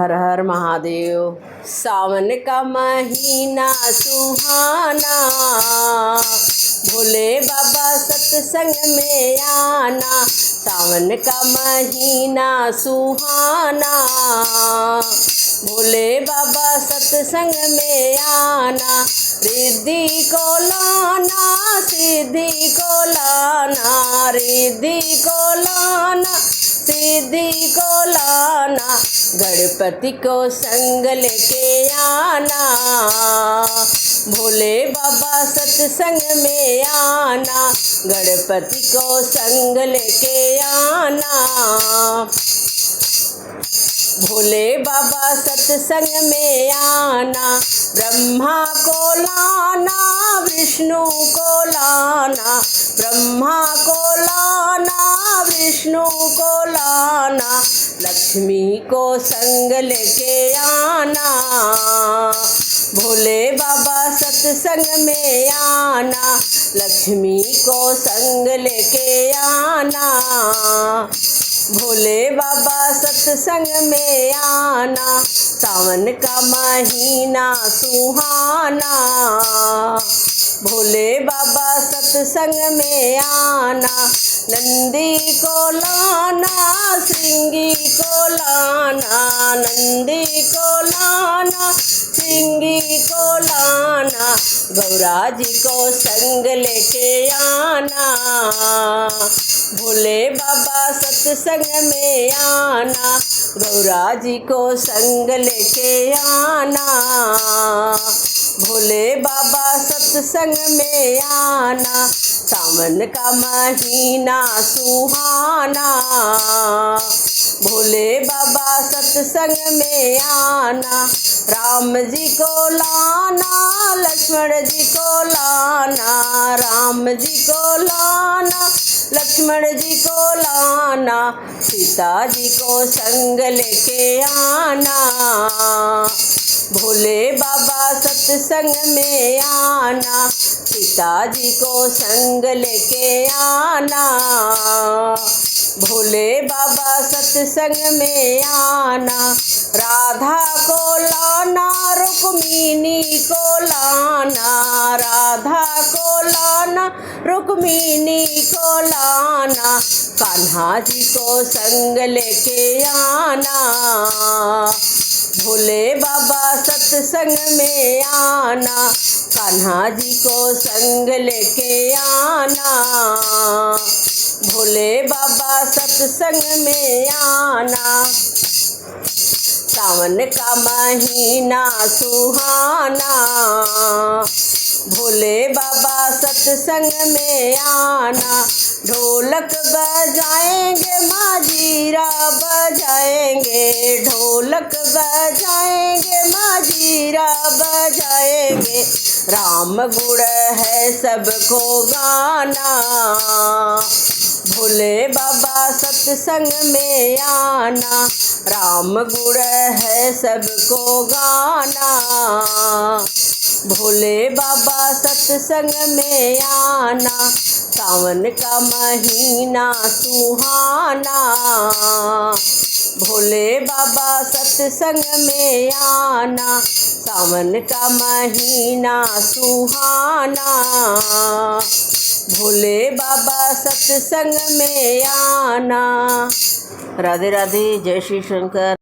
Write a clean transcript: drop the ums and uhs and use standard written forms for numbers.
हर हर महादेव। सावन का महीना सुहाना, भोले बाबा सत्संग में आना। सावन का महीना सुहाना, भोले बाबा सत्संग में आना। रिद्धि को लाना, सिद्धि को लाना, रिद्धि को लाना, सिद्धि को लाना। गणपति को संग लेके आना, भोले बाबा सत्संग में आना। गणपति को संग लेके आना, भोले बाबा सत्संग में आना। ब्रह्मा को लाना, विष्णु को लाना, ब्रह्मा को लाना, विष्णु को लाना। लक्ष्मी को संग लेके आना, भोले बाबा सत्संग में आना। लक्ष्मी को संग लेके आना, भोले बाबा सत्संग में आना। सावन का महीना सुहाना, भोले बाबा सत्संग में आना। नंदी को लाना, श्रृंगी को लाना, नंदी को लाना, श्रृंगी को लाना। गौरा जी को संग लेके आना, भोले बाबा सत्संग में आना। गौरा जी को संग लेके आना, भोले बाबा सत्संग में आना। सावन का महीना सुहाना, भोले बाबा सत्संग में आना। राम जी को लाना, लक्ष्मण जी को लाना, राम जी को लाना, लक्ष्मण जी को लाना। सीता जी को संग लेके आना, भोले बाबा सत्संग में आना। सीता जी को संग लेके आना, भोले बाबा सत्संग में आना। राधा को लाना, रुक्मिणी को लाना, राधा को लाना, रुक्मिणी को लाना। कान्हा जी को संग लेके आना, भोले बाबा सत्संग में आना। कान्हा जी को संग लेके आना, भोले बाबा सत्संग में आना। सावन का महीना सुहाना, भोले बाबा सत्संग में आना। ढोलक बजाएंगे, माजीरा बजाएंगे, ढोलक बजाएंगे, माजीरा बजाएंगे। राम गुण है सबको गाना, भोले बाबा सत्संग में आना। राम गुण है सबको गाना, भोले बाबा सत्संग में आना। सावन का महीना सुहाना, भोले बाबा सत्संग में आना। सावन का महीना सुहाना, भोले बाबा सत्संग में आना। राधे राधे, जय श्री शंकर।